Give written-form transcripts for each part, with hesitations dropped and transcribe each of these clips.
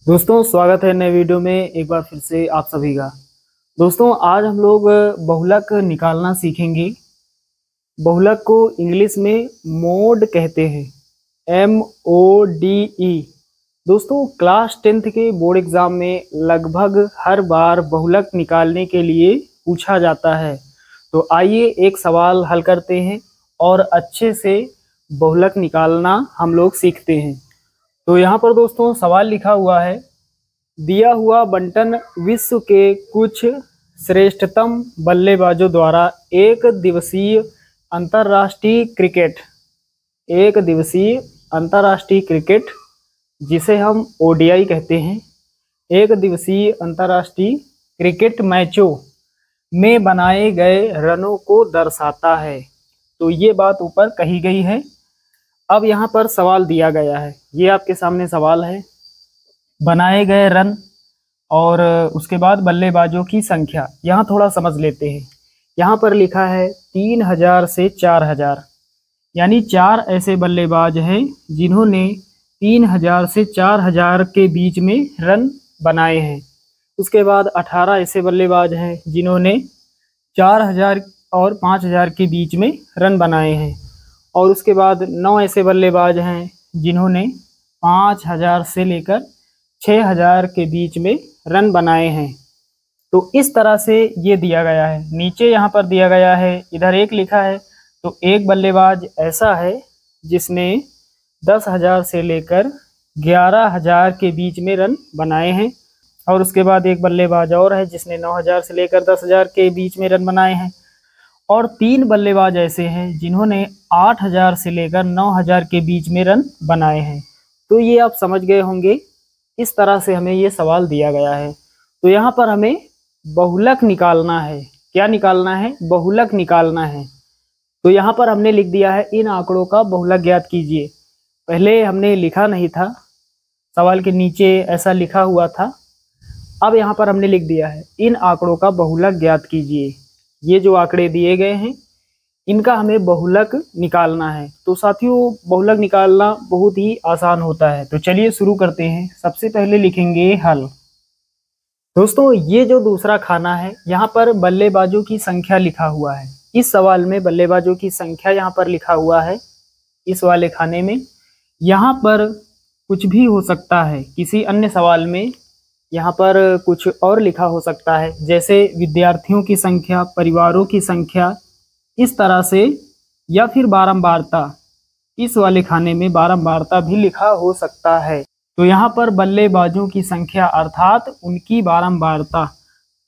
दोस्तों स्वागत है नए वीडियो में एक बार फिर से आप सभी का। दोस्तों आज हम लोग बहुलक निकालना सीखेंगे। बहुलक को इंग्लिश में मोड कहते हैं, MODE। दोस्तों क्लास 10th के बोर्ड एग्जाम में लगभग हर बार बहुलक निकालने के लिए पूछा जाता है। तो आइए एक सवाल हल करते हैं और अच्छे से बहुलक निकालना हम लोग सीखते हैं। तो यहाँ पर दोस्तों सवाल लिखा हुआ है, दिया हुआ बंटन विश्व के कुछ श्रेष्ठतम बल्लेबाजों द्वारा एक दिवसीय अंतर्राष्ट्रीय क्रिकेट जिसे हम ODI कहते हैं, एक दिवसीय अंतर्राष्ट्रीय क्रिकेट मैचों में बनाए गए रनों को दर्शाता है। तो ये बात ऊपर कही गई है। अब यहाँ पर सवाल दिया गया है, ये आपके सामने सवाल है, बनाए गए रन और उसके बाद बल्लेबाजों की संख्या। यहाँ थोड़ा समझ लेते हैं। यहाँ पर लिखा है 3000 से 4000, यानी 4 ऐसे बल्लेबाज हैं जिन्होंने 3000 से 4000 के बीच में रन बनाए हैं। उसके बाद 18 ऐसे बल्लेबाज हैं जिन्होंने 4000 और 5000 के बीच में रन बनाए हैं। और उसके बाद 9 ऐसे बल्लेबाज हैं जिन्होंने 5000 से लेकर 6000 के बीच में रन बनाए हैं। तो इस तरह से ये दिया गया है। नीचे यहाँ पर दिया गया है, इधर एक लिखा है, तो एक बल्लेबाज ऐसा है जिसने 10,000 से लेकर 11,000 के बीच में रन बनाए हैं। और उसके बाद एक बल्लेबाज और है जिसने 9,000 से लेकर 10,000 के बीच में रन बनाए हैं। और 3 बल्लेबाज ऐसे हैं जिन्होंने 8,000 से लेकर 9,000 के बीच में रन बनाए हैं। तो ये आप समझ गए होंगे, इस तरह से हमें ये सवाल दिया गया है। तो यहाँ पर हमें बहुलक निकालना है। क्या निकालना है? बहुलक निकालना है। तो यहाँ पर हमने लिख दिया है, इन आंकड़ों का बहुलक ज्ञात कीजिए। पहले हमने लिखा नहीं था, सवाल के नीचे ऐसा लिखा हुआ था। अब यहाँ पर हमने लिख दिया है, इन आंकड़ों का बहुलक ज्ञात कीजिए। ये जो आंकड़े दिए गए हैं इनका हमें बहुलक निकालना है। तो साथियों बहुलक निकालना बहुत ही आसान होता है। तो चलिए शुरू करते हैं। सबसे पहले लिखेंगे हल। दोस्तों ये जो दूसरा खाना है यहाँ पर बल्लेबाजों की संख्या लिखा हुआ है। इस सवाल में बल्लेबाजों की संख्या यहाँ पर लिखा हुआ है। इस वाले खाने में यहाँ पर कुछ भी हो सकता है। किसी अन्य सवाल में यहाँ पर कुछ और लिखा हो सकता है, जैसे विद्यार्थियों की संख्या, परिवारों की संख्या, इस तरह से, या फिर बारंबारता। इस वाले खाने में बारंबारता भी लिखा हो सकता है। तो यहाँ पर बल्लेबाजों की संख्या अर्थात उनकी बारंबारता,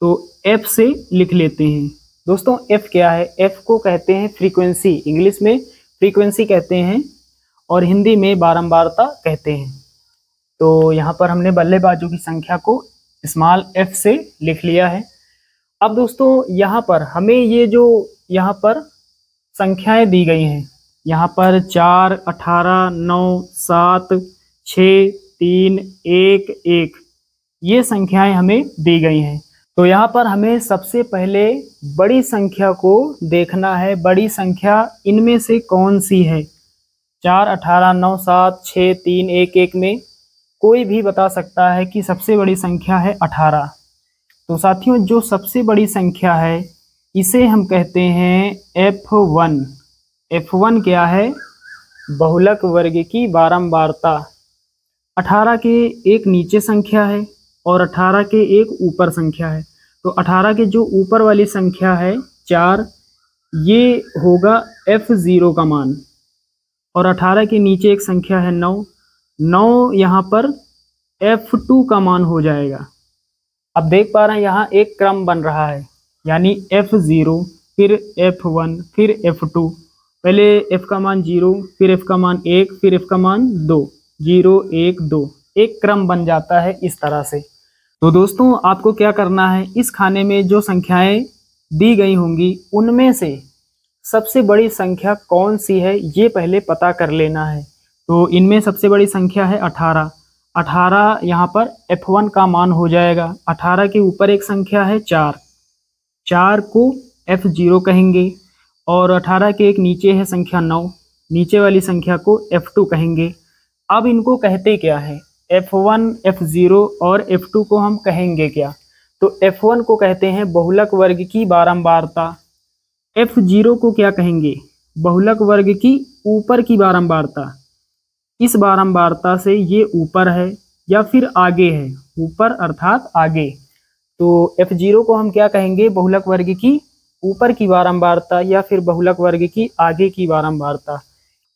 तो F से लिख लेते हैं। दोस्तों F क्या है? F को कहते हैं फ्रीक्वेंसी। इंग्लिश में फ्रीक्वेंसी कहते हैं और हिंदी में बारंबारता कहते हैं। तो यहाँ पर हमने बल्लेबाजों की संख्या को स्मॉल f से लिख लिया है। अब दोस्तों यहाँ पर हमें ये जो यहाँ पर संख्याएं दी गई हैं, यहाँ पर 4, 18, 9, 7, 6, 3, 1, 1, ये संख्याएं हमें दी गई हैं। तो यहाँ पर हमें सबसे पहले बड़ी संख्या को देखना है। बड़ी संख्या इनमें से कौन सी है? 4, 18, 9, 7, 6, 3, 1, 1 में कोई भी बता सकता है कि सबसे बड़ी संख्या है 18। तो साथियों जो सबसे बड़ी संख्या है इसे हम कहते हैं F1। F1 क्या है? बहुलक वर्ग की बारंबारता। 18 के एक नीचे संख्या है और 18 के एक ऊपर संख्या है। तो 18 के जो ऊपर वाली संख्या है 4, ये होगा F0 का मान। और 18 के नीचे एक संख्या है 9, 9 यहाँ पर F2 का मान हो जाएगा। अब देख पा रहे हैं यहाँ एक क्रम बन रहा है, यानी F0, फिर F1, फिर F2। पहले F का मान 0, फिर F का मान 1, फिर F का मान 2, 0, 1, 2, एक क्रम बन जाता है इस तरह से। तो दोस्तों आपको क्या करना है, इस खाने में जो संख्याएं दी गई होंगी उनमें से सबसे बड़ी संख्या कौन सी है ये पहले पता कर लेना है। तो इनमें सबसे बड़ी संख्या है 18। 18 यहाँ पर F1 का मान हो जाएगा। 18 के ऊपर एक संख्या है 4, 4 को F0 कहेंगे। और 18 के एक नीचे है संख्या 9, नीचे वाली संख्या को F2 कहेंगे। अब इनको कहते क्या है? F1, F0 और F2 को हम कहेंगे क्या? तो F1 को कहते हैं बहुलक वर्ग की बारंबारता। F0 को क्या कहेंगे? बहुलक वर्ग की ऊपर की बारंबारता। इस बारंबारता से ये ऊपर है या फिर आगे है, ऊपर अर्थात आगे। तो F0 को हम क्या कहेंगे? बहुलक वर्ग की ऊपर की बारंबारता या फिर बहुलक वर्ग की आगे की बारंबारता।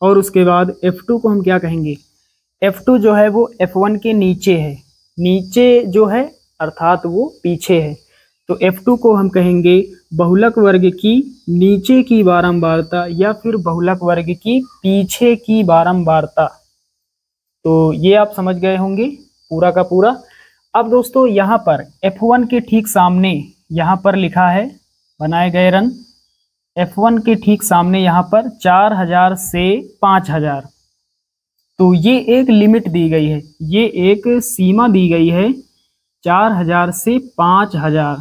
और उसके बाद F2 को हम क्या कहेंगे? F2 जो है वो F1 के नीचे है, नीचे जो है अर्थात वो पीछे है। तो F2 को हम कहेंगे बहुलक वर्ग की नीचे की बारंबारता या फिर बहुलक वर्ग की पीछे की बारंबारता। तो ये आप समझ गए होंगे पूरा का पूरा। अब दोस्तों यहाँ पर F1 के ठीक सामने यहाँ पर लिखा है बनाए गए रन। F1 के ठीक सामने यहाँ पर 4000 से 5000। तो ये एक लिमिट दी गई है, ये एक सीमा दी गई है 4000 से 5000।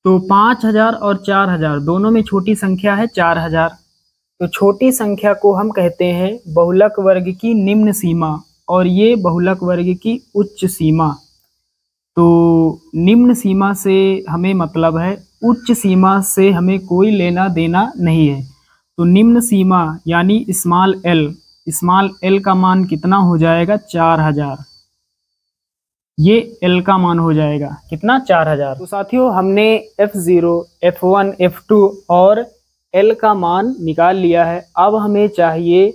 तो 5000 और 4000 दोनों में छोटी संख्या है 4000। तो छोटी संख्या को हम कहते हैं बहुलक वर्ग की निम्न सीमा और ये बहुलक वर्ग की उच्च सीमा। तो निम्न सीमा से हमें मतलब है, उच्च सीमा से हमें कोई लेना देना नहीं है। तो निम्न सीमा यानी स्मॉल एल का मान कितना हो जाएगा? 4000। ये एल का मान हो जाएगा कितना? 4000। तो साथियों हमने F0, F1, F2 और एल का मान निकाल लिया है। अब हमें चाहिए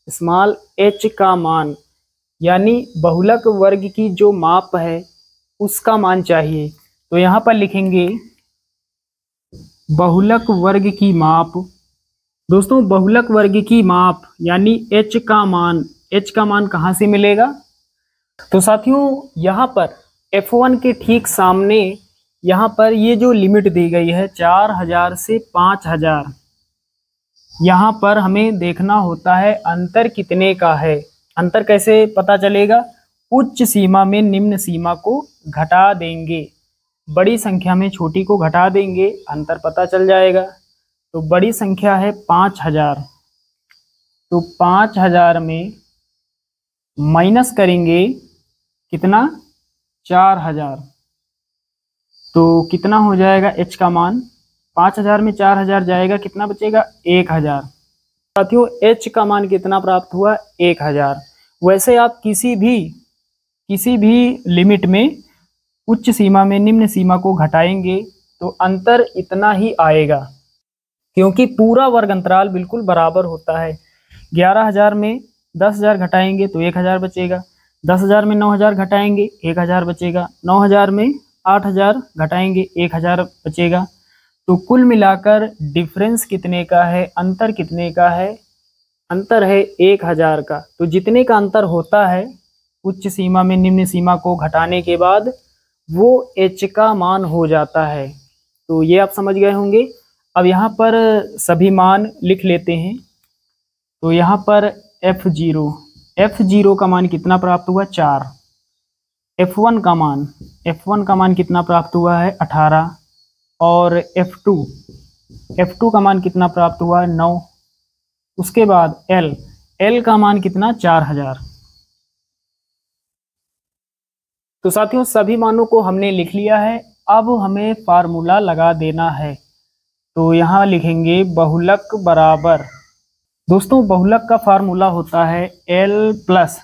स्मॉल h का मान, यानी बहुलक वर्ग की जो माप है उसका मान चाहिए। तो यहाँ पर लिखेंगे बहुलक वर्ग की माप। दोस्तों बहुलक वर्ग की माप यानी h का मान कहाँ से मिलेगा? तो साथियों यहाँ पर F1 के ठीक सामने यहाँ पर ये जो लिमिट दी गई है 4000 से 5000, यहाँ पर हमें देखना होता है अंतर कितने का है। अंतर कैसे पता चलेगा? उच्च सीमा में निम्न सीमा को घटा देंगे, बड़ी संख्या में छोटी को घटा देंगे, अंतर पता चल जाएगा। तो बड़ी संख्या है 5000, तो 5000 में माइनस करेंगे कितना? 4000। तो कितना हो जाएगा h का मान? 5000 में 4000 जाएगा, कितना बचेगा? 1000। साथियों h का मान कितना प्राप्त हुआ? 1000। वैसे आप किसी भी लिमिट में उच्च सीमा में निम्न सीमा को घटाएंगे तो अंतर इतना ही आएगा, क्योंकि पूरा वर्ग अंतराल बिल्कुल बराबर होता है। 11000 में 10000 घटाएंगे तो 1000 बचेगा, 10000 में 9000 घटाएंगे 1000 बचेगा, 9000 में 8000 घटाएंगे 1000 बचेगा। तो कुल मिलाकर डिफरेंस कितने का है? अंतर कितने का है? अंतर है 1000 का। तो जितने का अंतर होता है उच्च सीमा में निम्न सीमा को घटाने के बाद वो h का मान हो जाता है। तो ये आप समझ गए होंगे। अब यहाँ पर सभी मान लिख लेते हैं। तो यहाँ पर F0 का मान कितना प्राप्त हुआ? 4। F1 का मान कितना प्राप्त हुआ है? 18। और F2 का मान कितना प्राप्त हुआ है? 9। उसके बाद L का मान कितना? 4000। तो साथियों सभी मानों को हमने लिख लिया है। अब हमें फार्मूला लगा देना है। तो यहाँ लिखेंगे बहुलक बराबर, दोस्तों बहुलक का फार्मूला होता है L plus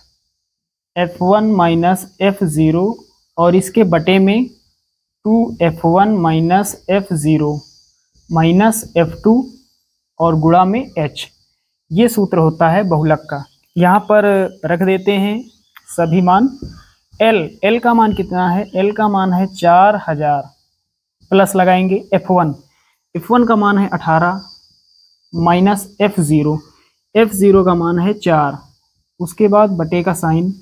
F1 minus F0 और इसके बटे में 2F1 minus F0 minus F2 और गुणा में H। ये सूत्र होता है बहुलक का। यहाँ पर रख देते हैं सभी मान। L का मान कितना है? L का मान है 4000 प्लस लगाएंगे F1 का मान है 18 माइनस F0 का मान है 4। उसके बाद बटे का साइन,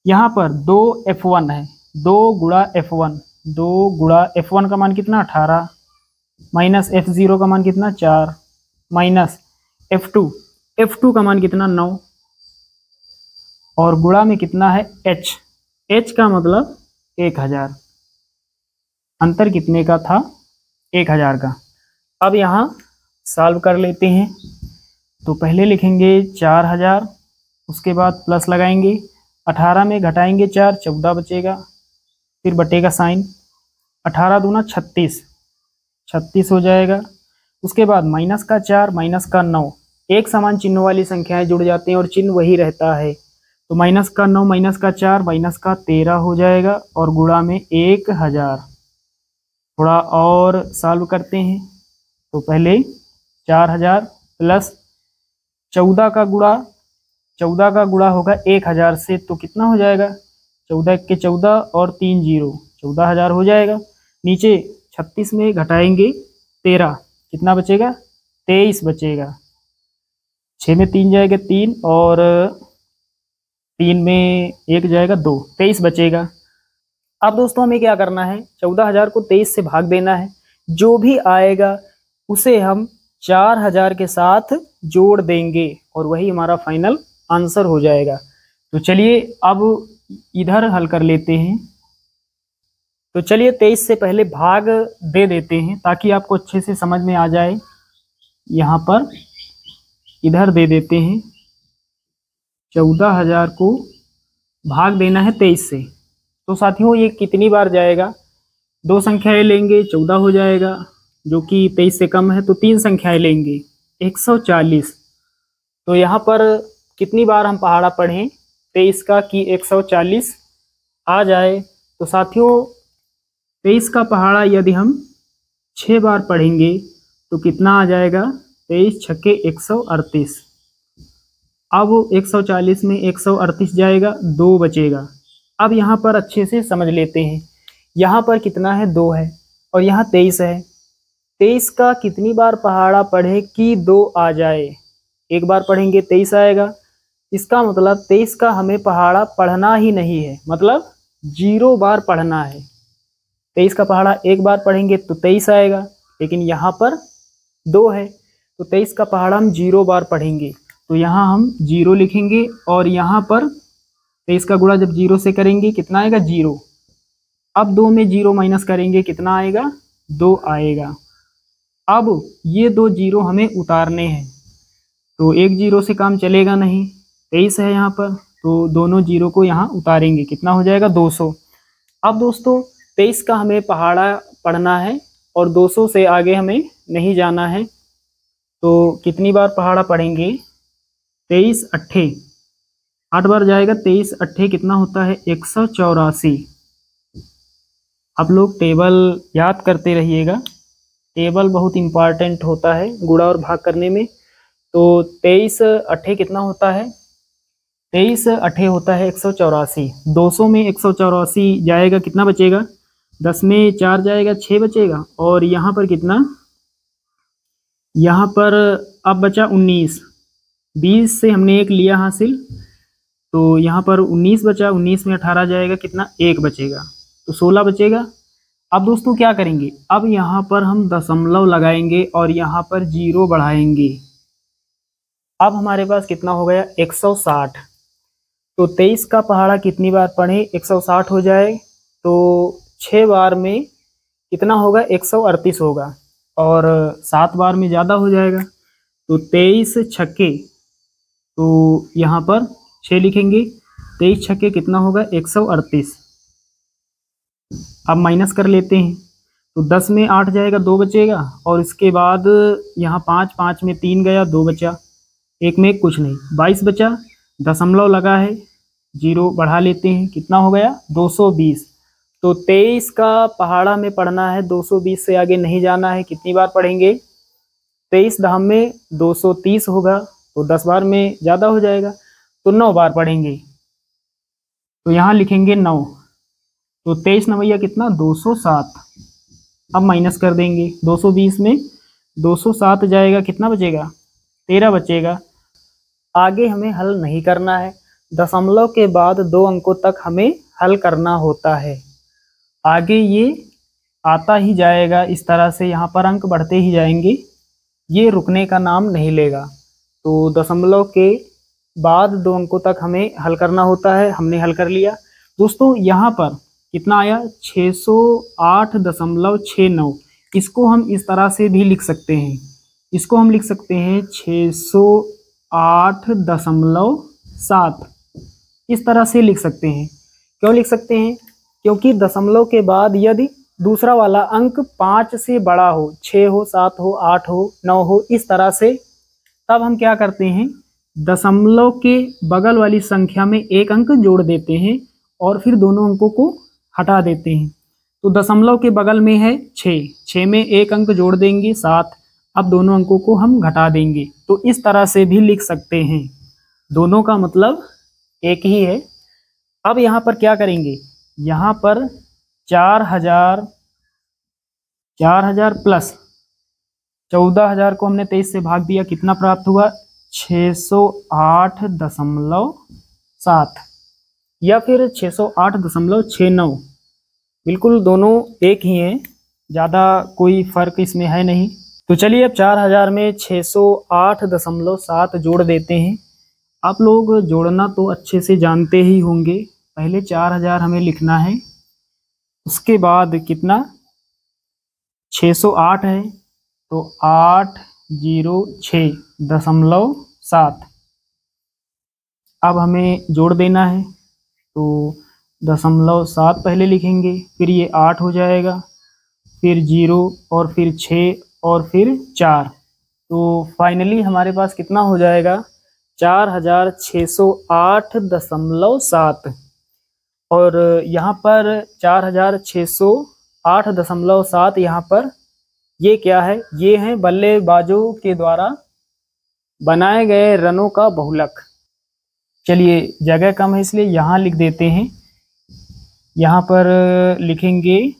यहाँ पर 2F1 है, 2 गुणा F1 का मान कितना? 18 माइनस F0 का मान कितना? 4 माइनस F2 का मान कितना? 9 और गुणा में कितना है? H का मतलब 1000। अंतर कितने का था? 1000 का। अब यहाँ सॉल्व कर लेते हैं। तो पहले लिखेंगे 4000, उसके बाद प्लस लगाएंगे 18 में घटाएंगे 4, 14 बचेगा, फिर बटेगा साइन, 18 दूना 36, 36 हो जाएगा। उसके बाद माइनस का 4 माइनस का 9, एक समान चिन्हों वाली संख्याएं जुड़ जाती हैं और चिन्ह वही रहता है। तो माइनस का 9 माइनस का 4 माइनस का 13 हो जाएगा और गुणा में 1000। थोड़ा और सॉल्व करते हैं। तो पहले 4000 प्लस 14 का गुणा, 14 का गुणा होगा 1000 से, तो कितना हो जाएगा, 14 के 14 और 3 0, 14000 हो जाएगा। नीचे 36 में घटाएंगे 13, कितना बचेगा, 23 बचेगा। 6 में 3 जाएगा 3 और 3 में 1 जाएगा 2, 23 बचेगा। अब दोस्तों हमें क्या करना है, 14000 को 23 से भाग देना है। जो भी आएगा उसे हम 4000 के साथ जोड़ देंगे और वही हमारा फाइनल आंसर हो जाएगा। तो चलिए अब इधर हल कर लेते हैं। तो चलिए 23 से पहले भाग दे देते हैं ताकि आपको अच्छे से समझ में आ जाए। यहाँ पर इधर दे देते हैं, 14000 को भाग देना है 23 से। तो साथियों ये कितनी बार जाएगा, 2 संख्याएं लेंगे 14 हो जाएगा, जो कि 23 से कम है। तो 3 संख्याएं लेंगे 140। तो यहाँ पर कितनी बार हम पहाड़ा पढ़ें 23 का कि 140 आ जाए। तो साथियों 23 का पहाड़ा यदि हम 6 बार पढ़ेंगे तो कितना आ जाएगा, 23 छक्के 138। अब 140 में 138 जाएगा, 2 बचेगा। अब यहाँ पर अच्छे से समझ लेते हैं। यहाँ पर कितना है, 2 है और यहाँ 23 है। 23 का कितनी बार पहाड़ा पढ़े कि 2 आ जाए, एक बार पढ़ेंगे 23 आएगा। इसका मतलब 23 का हमें पहाड़ा पढ़ना ही नहीं है, मतलब 0 बार पढ़ना है। 23 का पहाड़ा एक बार पढ़ेंगे तो 23 आएगा, लेकिन यहाँ पर 2 है तो 23 का पहाड़ा हम 0 बार पढ़ेंगे। तो यहाँ हम 0 लिखेंगे और यहाँ पर 23 का गुणा जब 0 से करेंगे कितना आएगा, 0। अब 2 में 0 माइनस करेंगे कितना आएगा, 2 आएगा। अब ये 2 0 हमें उतारने हैं, तो एक 0 से काम चलेगा नहीं। 23 है यहाँ पर, तो दोनों 0 को यहाँ उतारेंगे, कितना हो जाएगा, 200। अब दोस्तों 23 का हमें पहाड़ा पढ़ना है और 200 से आगे हमें नहीं जाना है। तो कितनी बार पहाड़ा पढ़ेंगे, 23 अट्ठे 8 बार जाएगा, 23 अट्ठे कितना होता है, 184। आप लोग टेबल याद करते रहिएगा, टेबल बहुत इम्पॉर्टेंट होता है गुणा और भाग करने में। तो 23 अट्ठे कितना होता है, 23 अट्ठे होता है 184। 200 में 184 जाएगा, कितना बचेगा, 10 में 4 जाएगा, 6 बचेगा। और यहाँ पर कितना, यहाँ पर अब बचा 19। 20 से हमने 1 लिया हासिल, तो यहाँ पर 19 बचा। 19 में 18 जाएगा, कितना, 1 बचेगा, तो 16 बचेगा। अब दोस्तों क्या करेंगे, अब यहाँ पर हम दशमलव लगाएंगे और यहाँ पर 0 बढ़ाएंगे। अब हमारे पास कितना हो गया, 160। तो 23 का पहाड़ा कितनी बार पढ़े, 160 हो जाए, तो 6 बार में कितना होगा, 138 होगा और 7 बार में ज़्यादा हो जाएगा। तो 23 छक्के, तो यहाँ पर 6 लिखेंगे, 23 छक्के कितना होगा, 138। अब माइनस कर लेते हैं, तो 10 में 8 जाएगा, 2 बचेगा। और इसके बाद यहाँ 5, 5 में 3 गया, 2 बचा, 1 में कुछ नहीं, 22 बचा। दशमलव लगा है, 0 बढ़ा लेते हैं, कितना हो गया, 220। तो 23 का पहाड़ा में पढ़ना है, 220 से आगे नहीं जाना है। कितनी बार पढ़ेंगे, 23 धाम में 230 होगा, तो 10 बार में ज़्यादा हो जाएगा, तो 9 बार पढ़ेंगे। तो यहाँ लिखेंगे 9, तो 23 नवैया कितना, 207। अब माइनस कर देंगे, 220 में 207 जाएगा, कितना बचेगा, 13 बचेगा। आगे हमें हल नहीं करना है, दशमलव के बाद 2 अंकों तक हमें हल करना होता है। आगे ये आता ही जाएगा इस तरह से, यहाँ पर अंक बढ़ते ही जाएंगे, ये रुकने का नाम नहीं लेगा। तो दशमलव के बाद 2 अंकों तक हमें हल करना होता है, हमने हल कर लिया। दोस्तों यहाँ पर कितना आया, 608.69। इसको हम इस तरह से भी लिख सकते हैं, इसको हम लिख सकते हैं 608.7। इस तरह से लिख सकते हैं। क्यों लिख सकते हैं? क्योंकि दशमलव के बाद यदि दूसरा वाला अंक 5 से बड़ा हो, 6 हो, 7 हो, 8 हो, 9 हो, इस तरह से, तब हम क्या करते हैं, दशमलव के बगल वाली संख्या में एक अंक जोड़ देते हैं और फिर दोनों अंकों को हटा देते हैं। तो दशमलव के बगल में है 6, 6 में एक अंक जोड़ देंगे 7, अब दोनों अंकों को हम घटा देंगे। तो इस तरह से भी लिख सकते हैं, दोनों का मतलब एक ही है। अब यहाँ पर क्या करेंगे, यहाँ पर 4000 प्लस 14000 को हमने 23 से भाग दिया, कितना प्राप्त हुआ, 608.7 या फिर 608.69। बिल्कुल दोनों एक ही हैं, ज़्यादा कोई फ़र्क इसमें है नहीं। तो चलिए अब 4000 में 608.7 जोड़ देते हैं। आप लोग जोड़ना तो अच्छे से जानते ही होंगे। पहले 4000 हमें लिखना है, उसके बाद कितना, 608 है तो 806.7 अब हमें जोड़ देना है। तो 0.7 पहले लिखेंगे, फिर ये 8 हो जाएगा, फिर 0 और फिर 6 और फिर 4। तो फाइनली हमारे पास कितना हो जाएगा, 4608.7। और यहाँ पर 4608.7 यहाँ पर ये क्या है, ये है बल्लेबाजों के द्वारा बनाए गए रनों का बहुलक। चलिए जगह कम है इसलिए यहाँ लिख देते हैं, यहाँ पर लिखेंगे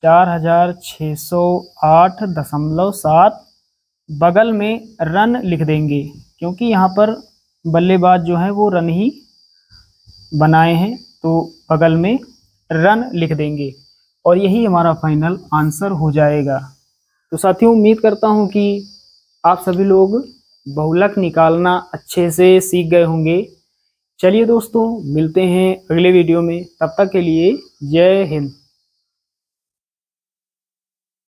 4608.7, बगल में रन लिख देंगे क्योंकि यहाँ पर बल्लेबाज जो है वो रन ही बनाए हैं, तो बगल में रन लिख देंगे और यही हमारा फाइनल आंसर हो जाएगा। तो साथियों उम्मीद करता हूँ कि आप सभी लोग बहुलक निकालना अच्छे से सीख गए होंगे। चलिए दोस्तों मिलते हैं अगले वीडियो में, तब तक के लिए जय हिंद।